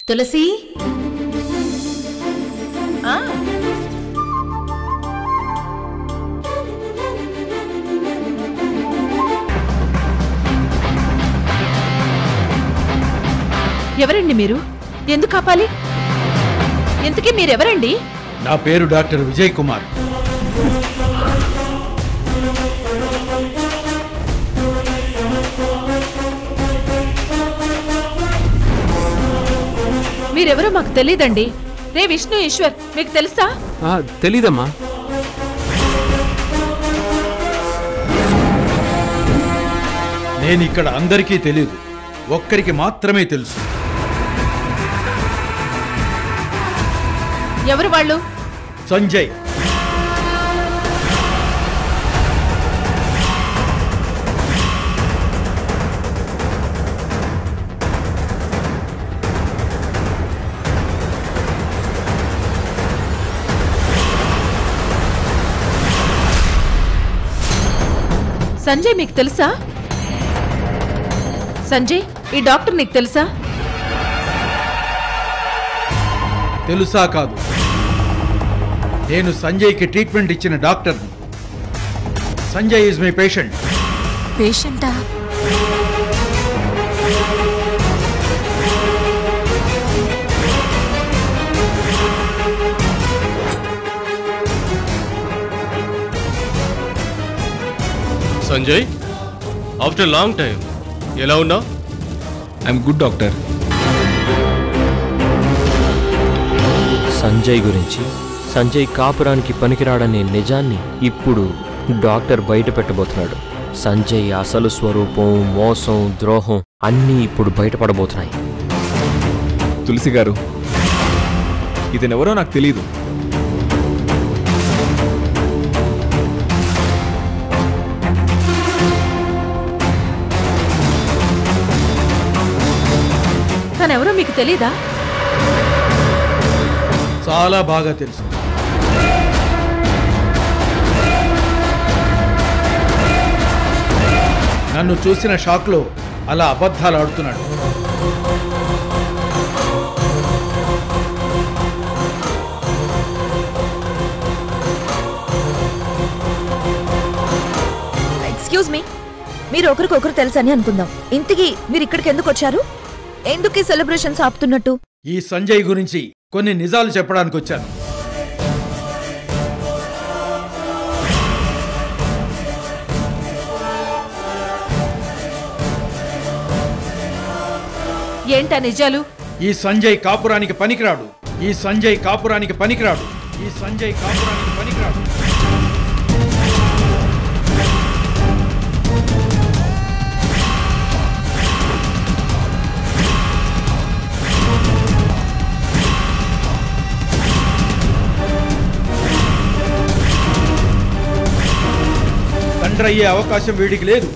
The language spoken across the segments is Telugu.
తులసి ఎవరండి మీరు? ఎందుకు ఆపాలి? ఎందుకే మీరెవరండి? నా పేరు డాక్టర్ విజయ్ కుమార్. మీరెవరో మాకు తెలీదండి. రే విష్ణు, ఈశ్వర్, మీకు తెలుసా? తెలీదమ్మా. నేనిక్కడ అందరికీ తెలీదు, ఒక్కరికి మాత్రమే తెలుసు. ఎవరు వాళ్ళు? సంజయ్. సంజయ్ మీకు తెలుసా? సంజయ్, ఈ డాక్టర్ నీకు తెలుసా? తెలుసా కాదు, నేను సంజయ్కి ట్రీట్మెంట్ ఇచ్చిన డాక్టర్ని. Sanjay is my patient. పేషెంటా? సంజయ్, ఆఫ్టర్ లాంగ్ టైం ఎలా ఉన్నావు? I'm good doctor. సంజయ్ గురించి, సంజయ్ కాపురానికి పనికిరాడనే నిజాన్ని ఇప్పుడు డాక్టర్ బయట పెట్టబోతున్నాడు. సంజయ్ అసలు స్వరూపం, మోసం, ద్రోహం అన్నీ ఇప్పుడు బయటపడబోతున్నాయి. తులసి గారు, ఇతనెవరో నాకు తెలీదు. తనెవరో మీకు తెలీదా? చాలా బాగా తెలుసు. నన్ను చూసిన షాక్లో అలా అబద్ధాలు ఆడుతున్నాడు. ఎక్స్క్యూజ్ మీ, మీరు ఒకరికొకరు తెలుసని అనుకుందాం. ఇంతకీ మీరు ఇక్కడికి ఎందుకు వచ్చారు? ఎందుకు ఈ సెలబ్రేషన్స్ ఆపుతున్నట్టు? ఈ సంజయ్ గురించి కొన్ని నిజాలు చెప్పడానికి వచ్చాను. ఏంటా నిజాలు? ఈ సంజయ్ కాపురానికి పనికిరాడు. ఈ సంజయ్ కాపురానికి పనికిరాడు. ఈ సంజయ్ కాపురానికి పనికిరాడు. తండ్రి అయ్యే అవకాశం వీడికి లేదు.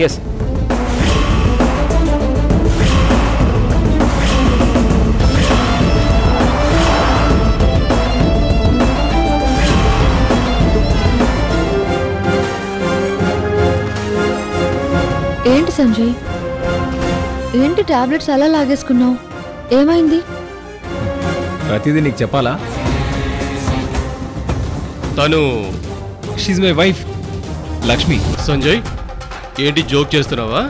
ఎస్, ఏంటి సంజయ్, ఏంటి టాబ్లెట్స్ అలా లాగేసుకున్నావు? ఏమైంది? ప్రతిదీ నీకు చెప్పాలా? తను she's my wife, Lakshmi. Sanjay, ఏంటి జోక్ చేస్తున్నావా?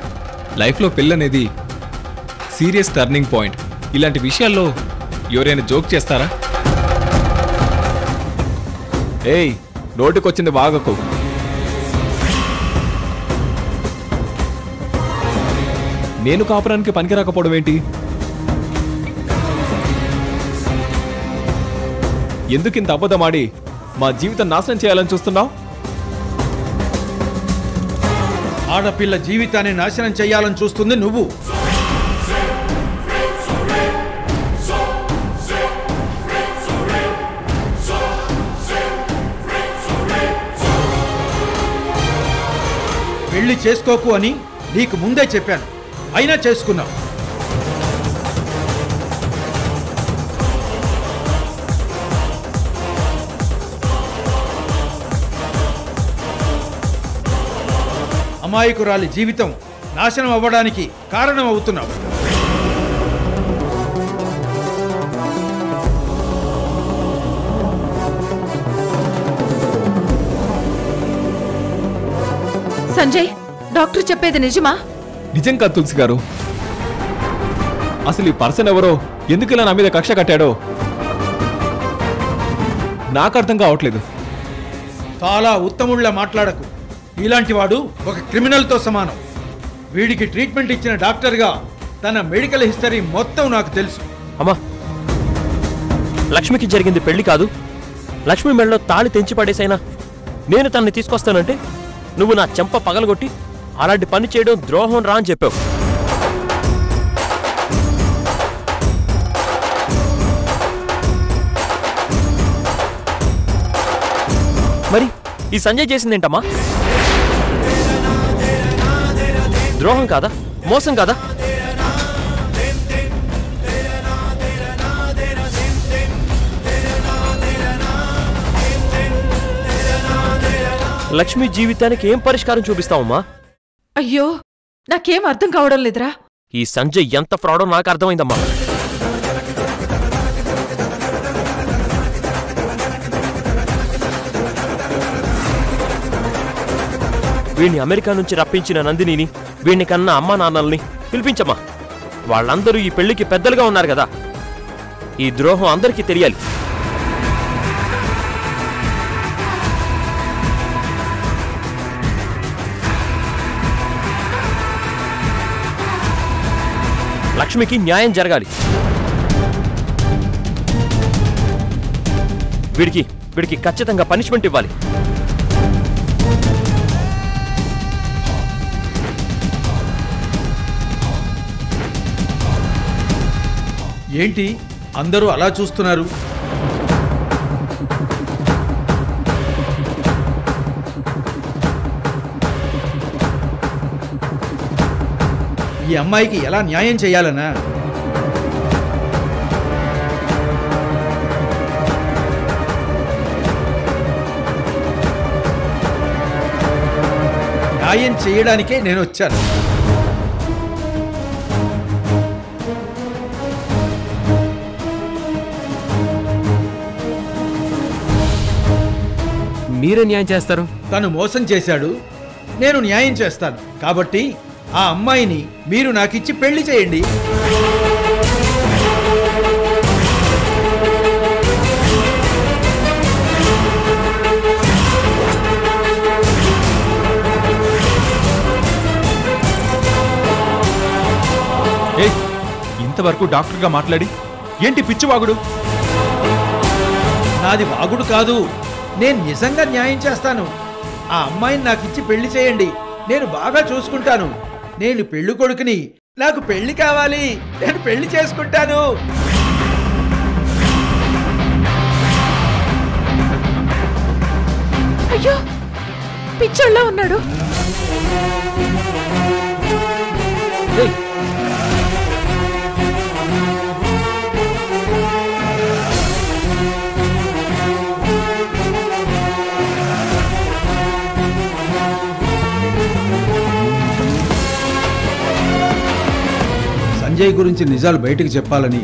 లైఫ్లో పెళ్ళనేది సీరియస్ టర్నింగ్ పాయింట్. ఇలాంటి విషయాల్లో ఎవరైనా జోక్ చేస్తారా? ఏయ్, నోటికొచ్చింది వాగకు. నేను కాపురానికి పనికిరాకపోవడం ఏంటి? ఎందుకింత అబద్ధమాడి మా జీవితం నాశనం చేయాలని చూస్తున్నావు? ఆడపిల్ల జీవితాన్ని నాశనం చెయ్యాలని చూస్తుంది నువ్వు. పెళ్లి చేసుకోకు అని నీకు ముందే చెప్పాను, అయినా చేసుకున్నావు. అమాయకురాలి జీవితం నాశనం అవ్వడానికి కారణం అవుతున్నావు. సంజయ్, డాక్టర్ చెప్పేది నిజమా? నిజం కాదు తులసి గారు. అసలు ఈ పర్సన్ ఎవరో, ఎందుకు ఇలా నా మీద కక్ష కట్టాడో నాకు అర్థం కావట్లేదు. చాలా ఉత్తముళ్ళ మాట్లాడకు. ఇలాంటి వాడు ఒక క్రిమినల్తో సమానం. వీడికి ట్రీట్మెంట్ ఇచ్చిన డాక్టర్గా తన మెడికల్ హిస్టరీ మొత్తం నాకు తెలుసు. అమ్మా, లక్ష్మికి జరిగింది పెళ్లి కాదు. లక్ష్మి మెడలో తాళి తెంచి పడేసైనా నేను తనని తీసుకొస్తానంటే నువ్వు నా చెంప పగలగొట్టి అలాంటి పని చేయడం ద్రోహం రా అని చెప్పావు. మరి ఈ సంజయ్ చేసిందేంటమ్మా? ద్రోహం కాదా? మోసం కాదా? లక్ష్మి జీవితానికి ఏం పరిష్కారం చూపిస్తావమ్మా? అయ్యో, నాకేం అర్థం కావడం లేదురా. ఈ సంజయ్ ఎంత ఫ్రాడో నాకు అర్థమైందమ్మా. వీడిని అమెరికా నుంచి రప్పించిన నందినిని, వీడిని కన్నా అమ్మా నాన్నల్ని పిలిపించమ్మా. వాళ్ళందరూ ఈ పెళ్లికి పెద్దలుగా ఉన్నారు కదా. ఈ ద్రోహం అందరికీ తెలియాలి. లక్ష్మికి న్యాయం జరగాలి. వీడికి ఖచ్చితంగా పనిష్మెంట్ ఇవ్వాలి. ఏంటి అందరూ అలా చూస్తున్నారు? ఈ అమ్మాయికి ఎలా న్యాయం చేయాలనా? న్యాయం చేయడానికే నేను వచ్చాను. మీరే న్యాయం చేస్తారు? తను మోసం చేశాడు, నేను న్యాయం చేస్తాను. కాబట్టి ఆ అమ్మాయిని మీరు నాకిచ్చి పెళ్లి చేయండి. ఇంతవరకు డాక్టర్గా మాట్లాడి ఏంటి పిచ్చివాగుడు? నాది వాగుడు కాదు, నేను నిజంగా న్యాయం చేస్తాను. ఆ అమ్మాయిని నాకిచ్చి పెళ్లి చేయండి, నేను బాగా చూసుకుంటాను. నేను పెళ్లి కొడుకుని, నాకు పెళ్లి కావాలి, నేను పెళ్లి చేసుకుంటాను. అయ్యో, పిచ్చోళ్ళ ఉన్నాడు. సంజయ్ గురించి నిజాలు బయటకు చెప్పాలని,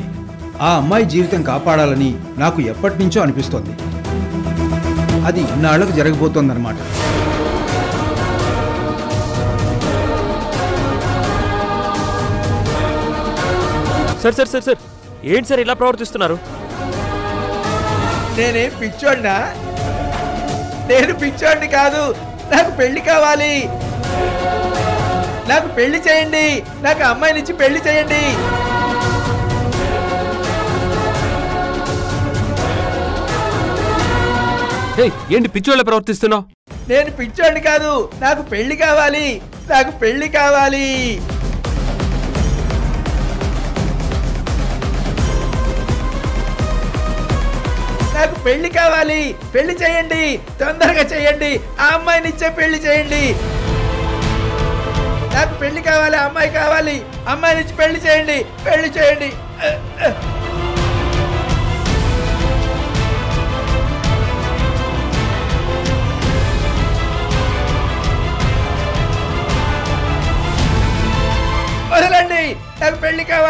ఆ అమ్మాయి జీవితం కాపాడాలని నాకు ఎప్పటి నుంచో అనిపిస్తోంది. అది ఇన్నాళ్లకు జరగబోతోందన్నమాట. సార్ ఏంటి సార్ ఇలా ప్రవర్తిస్తున్నారు? నేనేం పిచ్చోడినా? నేను పిచ్చోడిని కాదు. నాకు పెళ్లి కావాలి, నాకు పెళ్లి చేయండి, నాకు అమ్మాయినిచ్చి పెళ్లి చేయండి. ఏంటి పిచ్చోళ్ళ ప్రవర్తిస్తున్నావు? నేను పిచ్చోడిని కాదు, నాకు పెళ్లి కావాలి, నాకు పెళ్లి కావాలి. నాకు పెళ్లి కావాలి, పెళ్లి చేయండి, తొందరగా చేయండి, ఆ అమ్మాయినిచ్చే పెళ్లి చేయండి. నాకు పెళ్లి కావాలి, అమ్మాయి కావాలి, అమ్మాయినిచ్చి పెళ్లి చేయండి, పెళ్లి చేయండి.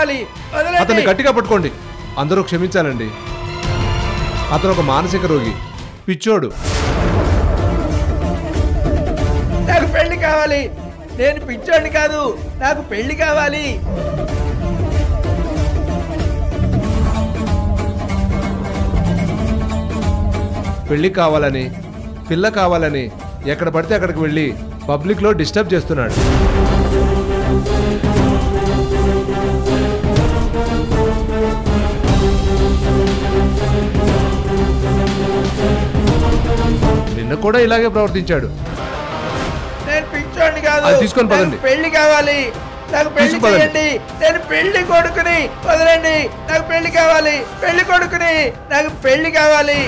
కావాలి. వదలండి. అతన్ని గట్టిగా పట్టుకోండి. అందరూ క్షమించాలండి. అతను ఒక మానసిక రోగి, పిచ్చోడు. నాకు పెళ్లి కావాలి. నేను పిచ్చోడిని కాదు, నాకు పెళ్లి కావాలి. పెళ్లి కావాలని, పిల్ల కావాలని ఎక్కడ పడితే అక్కడికి వెళ్ళి పబ్లిక్లో డిస్టర్బ్ చేస్తున్నాడు. నిన్న కూడా ఇలాగే ప్రవర్తించాడు. నేను పిచ్చోడిని కాదు. అది తీసుకొని పదండి. నాకు పెళ్లి కావాలి. నాకు పెళ్లి తీసుకుపదండి. చేయండి. నేను పెళ్లి కొడుకుని. వదలండి. నాకు పెళ్లి కావాలి. పెళ్లి కొడుకుని. నాకు పెళ్లి కావాలి.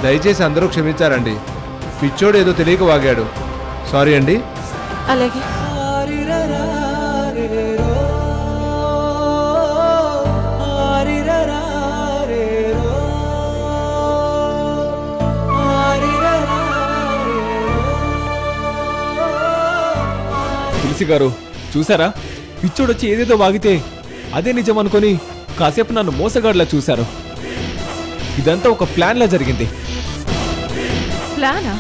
దయచేసి అందరూ క్షమించారండి. పిచ్చోడు ఏదో తెలియక వాగాడు. సారీ అండి. అలాగే. తులసి గారు చూసారా, పిచ్చోడొచ్చి ఏదేదో వాగితే అదే నిజం అనుకొని కాసేపు నన్ను మోసగాడిలా చూశారు. ఇదంతా ఒక ప్లాన్లా జరిగింది. ప్లానా?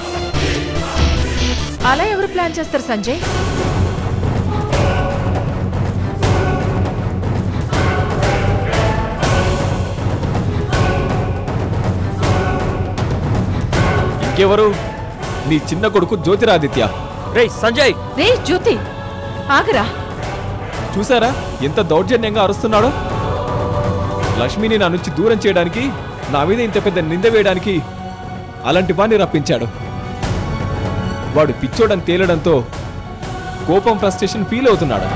అలా ఎవరు ప్లాన్ చేస్తారు సంజయ్? ఇంకెవరు? నీ చిన్న కొడుకు జ్యోతిరాదిత్య. రే సంజయ్! రే జ్యోతి, ఆగరా. చూసారా ఎంత దౌర్జన్యంగా అరుస్తున్నాడో? లక్ష్మిని నా నుంచి దూరం చేయడానికి, నా మీద ఇంత పెద్ద నింద వేయడానికి అలాంటి వాణ్ణి రప్పించాడు. వాడు పిచ్చోడని తేలడంతో కోపం, ఫ్రస్ట్రేషన్ ఫీల్ అవుతున్నాడు.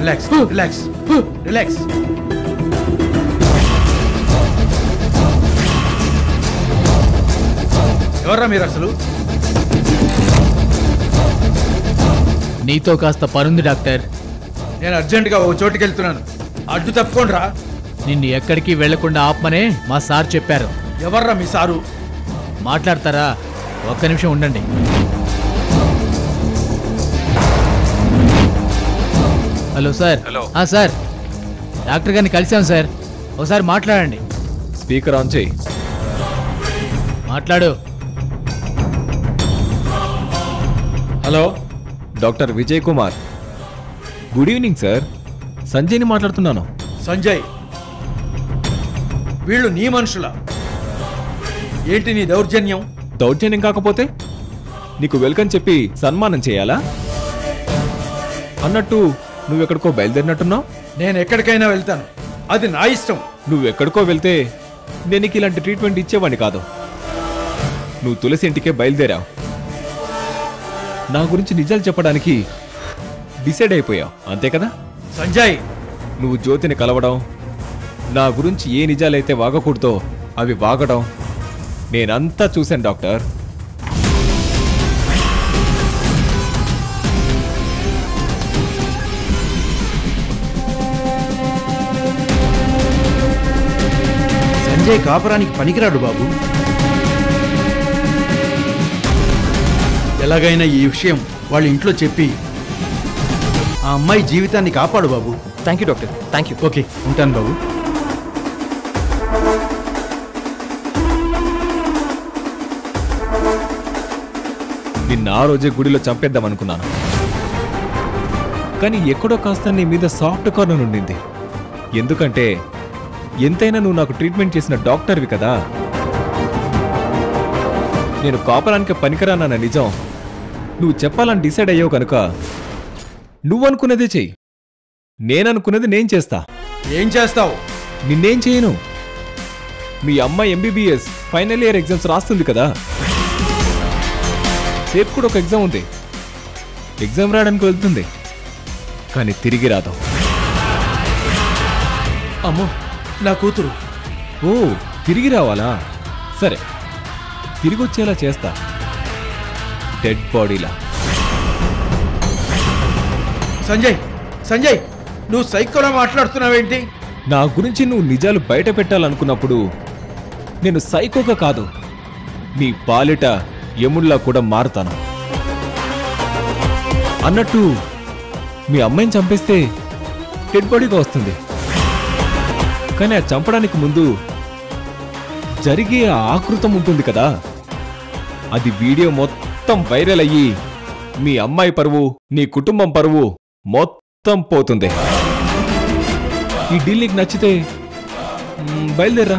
Relax, relax, relax. ఎవర్రా మీరు అసలు? నీతో కాస్త పనుంది డాక్టర్. నేను అర్జెంటుగా ఒక చోటుకి వెళ్తున్నాను. అడ్డు తప్పుకోండి రా. నిన్ను ఎక్కడికి వెళ్లకుండా ఆపమనే మా సార్ చెప్పారు. ఎవర్రా మీ సారు? మాట్లాడతారా? ఒక్క నిమిషం ఉండండి. Hello sir. సార్, డాక్టర్ గారిని కలిసాం సార్. ఒకసారి మాట్లాడండి. స్పీకర్ ఆన్ చేయి. మాట్లాడు. Hello, doctor Vijay Kumar. Good evening sir. సంజయ్ని మాట్లాడుతున్నాను. సంజయ్, వీళ్ళు నీ మనుషులా? ఏంటి నీ దౌర్జన్యం? దౌర్జన్యం కాకపోతే నీకు వెల్కమ్ చెప్పి సన్మానం చేయాలా? అన్నట్టు నువ్వెక్కడికో బయలుదేరినట్టున్నావు. నేను ఎక్కడికైనా వెళ్తాను, అది నా ఇష్టం. నువ్వెక్కడికో వెళ్తే నేను నీకు ఇలాంటి ట్రీట్మెంట్ ఇచ్చేవాడిని కాదు. నువ్వు తులసి ఇంటికే బయలుదేరావు. నా గురించి నిజాలు చెప్పడానికి డిసైడ్ అయిపోయావు, అంతే కదా? సంజయ్, నువ్వు జ్యోతిని కలవడం, నా గురించి ఏ నిజాలైతే వాగకూడదో అవి వాగడం నేనంతా చూశాను డాక్టర్. సంజయ్ కాపురానికి పనికిరాడు బాబు. ఎలాగైనా ఈ విషయం వాళ్ళ ఇంట్లో చెప్పి ఆ అమ్మాయి జీవితాన్ని కాపాడు బాబు. Thank you doctor. Thank you. Okay, ఉంటాను బాబు. నిన్న ఆ రోజే గుడిలో చంపేద్దాం అనుకున్నాను, కానీ ఎక్కడో కాస్త నీ మీద సాఫ్ట్ కార్నర్ ఉండింది. ఎందుకంటే ఎంతైనా నువ్వు నాకు ట్రీట్మెంట్ చేసిన డాక్టర్వి కదా. నేను కాపరానికి పనికిరానన్న నిజం నువ్వు చెప్పాలని డిసైడ్ అయ్యావు కనుక నువ్వనుకున్నదే చెయ్యి, నేననుకున్నది నేను చేస్తా. ఏం చేస్తావు? నిన్నేం చేయను. మీ అమ్మాయి ఎంబీబీఎస్ ఫైనల్ ఇయర్ ఎగ్జామ్స్ రాస్తుంది కదా, రేపు కూడా ఒక ఎగ్జామ్ ఉంది. ఎగ్జామ్ రాయడానికి వెళ్తుంది, కానీ తిరిగి రాదు. అమ్మో, నా కూతురు. ఓ, తిరిగి రావాలా? సరే, తిరిగి వచ్చేలా చేస్తా, డెడ్ బాడీలా. సంజయ్, సంజయ్, నువ్వు సైకోలా మాట్లాడుతున్నావేంటి? నా గురించి నువ్వు నిజాలు బయట పెట్టాలనుకున్నప్పుడు నేను సైకోగా కాదు, నీ పాలిట యముడిలా కూడా మారుతాను. అన్నట్టు మీ అమ్మాయిని చంపేస్తే డెడ్ బాడీగా వస్తుంది, కానీ ఆ చంపడానికి ముందు జరిగే ఆ ఆకృతం ఉంటుంది కదా, అది వీడియో మొత్తం వైరల్ అయ్యి మీ అమ్మాయి పరువు, నీ కుటుంబం పరువు మొత్తం పోతుంది. ఈ డీల్ నీకు నచ్చితే బయలుదేరా.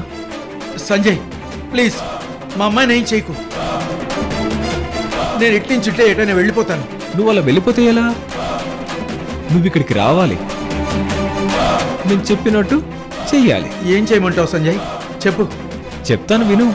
సంజయ్, ప్లీజ్ మా అమ్మాయిని ఏం చేయకు. నేను ఇట్టించుంటే ఎటైనా వెళ్ళిపోతాను. నువ్వు అలా వెళ్ళిపోతే ఎలా? నువ్వు ఇక్కడికి రావాలి, నేను చెప్పినట్టు చెయ్యాలి. ఏం చేయమంటావు సంజయ్? చెప్పు. చెప్తాను, విను.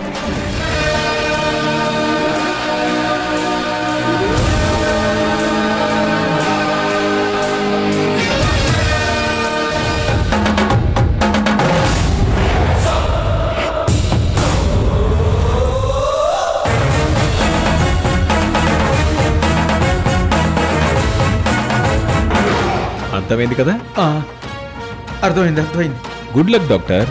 అర్థమైంది కదా? అర్థమైంది, అర్థమైంది. Good luck doctor.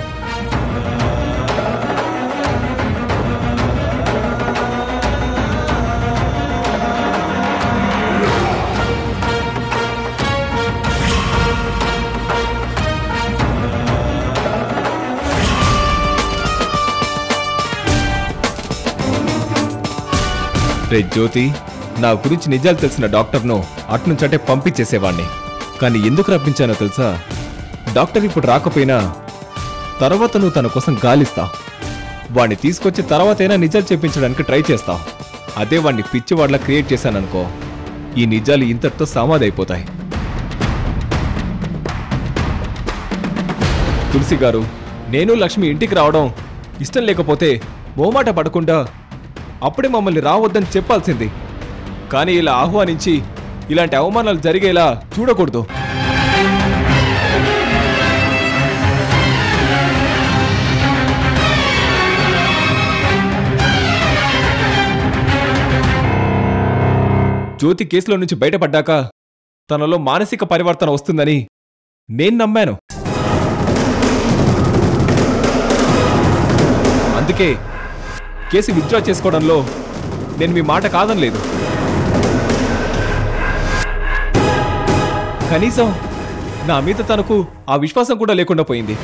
రే జ్యోతి, నా గురించి నిజాలు తెలిసిన డాక్టర్ను అట్నుంచంటే పంపించేసేవాణ్ణి, కానీ ఎందుకు రప్పించానో తెలుసా? డాక్టర్ ఇప్పుడు రాకపోయినా తర్వాత నువ్వు తన కోసం గాలిస్తావు, వాణ్ణి తీసుకొచ్చి తర్వాతైనా నిజాలు చెప్పించడానికి ట్రై చేస్తావు. అదే వాణ్ణి పిచ్చివాడ్లా క్రియేట్ చేశాననుకో, ఈ నిజాలు ఇంతటితో సమాధైపోతాయి. తులసి గారు, నేను లక్ష్మి ఇంటికి రావడం ఇష్టం లేకపోతే మోమాట పడకుండా అప్పుడే మమ్మల్ని రావద్దని చెప్పాల్సింది, కానీ ఇలా ఆహ్వానించి ఇలాంటి అవమానాలు జరిగేలా చూడకూడదు. జ్యోతి కేసులో నుంచి బయటపడ్డాక తనలో మానసిక పరివర్తన వస్తుందని నేను నమ్మాను. అందుకే కేసు విత్డ్రా చేసుకోవడంలో నేను మీ మాట కాదనలేదు. కనీసం నా మీద తనకు ఆ విశ్వాసం కూడా లేకుండా పోయింది.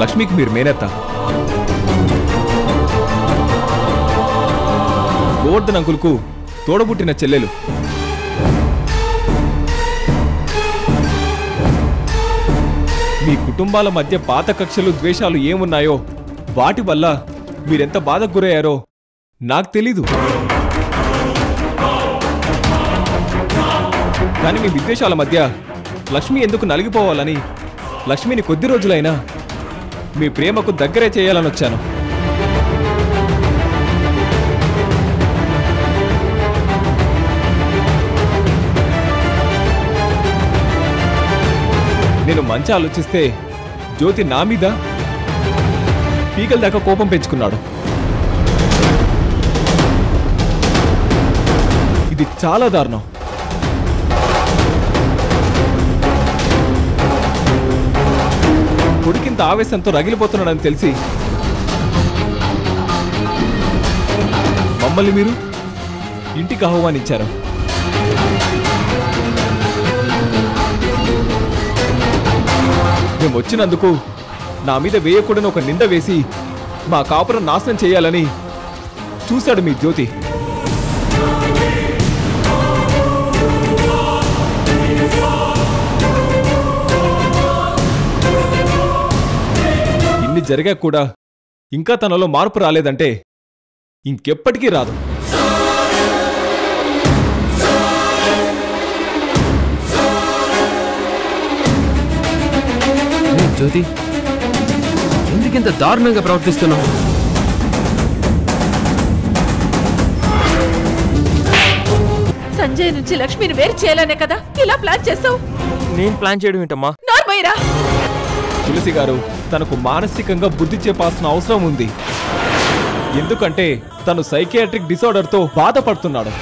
లక్ష్మికి మీరు మేనత్త, గోవర్ధన్ అంకుల్కు తోడబుట్టిన చెల్లెలు. మీ కుటుంబాల మధ్య పాత కక్షలు, ద్వేషాలు ఏమున్నాయో వాటి వల్ల మీరెంత బాధకు గురయ్యారో నాకు తెలీదు. కానీ మీ విద్వేషాల మధ్య లక్ష్మి ఎందుకు నలిగిపోవాలని, లక్ష్మిని కొద్ది రోజులైనా మీ ప్రేమకు దగ్గరే చేయాలని వచ్చాను. నేను మంచి ఆలోచిస్తే జ్యోతి నా మీద పీకల దాకా కోపం పెంచుకున్నాడు. ఇది చాలా దారుణం. కొడుకింత ఆవేశంతో రగిలిపోతున్నాడని తెలిసి మమ్మల్ని మీరు ఇంటికి ఆహ్వానించారు. మేము వచ్చినందుకు నా మీద వేయకూడని ఒక నింద వేసి మా కాపురం నాశనం చేయాలని చూశాడు మీ జ్యోతి. ఇన్ని జరిగా కూడా ఇంకా తనలో మార్పు రాలేదంటే ఇంకెప్పటికీ రాదు. జ్యోతి ఎందుకింత దారుణంగా ప్రవర్తిస్తున్నావు? సంజయ్ నుంచి లక్ష్మిని వేరు చేయాలనే కదా ఇలా ప్లాన్ చేసావు? నేను ప్లాన్ చేయడం ఏంటమ్మా? నార్మయ్యరా, తులసి గారు తనకు మానసికంగా బుద్ధి చెప్పాల్సిన అవసరం ఉంది. ఎందుకంటే తను సైకియాట్రిక్ డిసార్డర్తో బాధపడుతున్నాడు.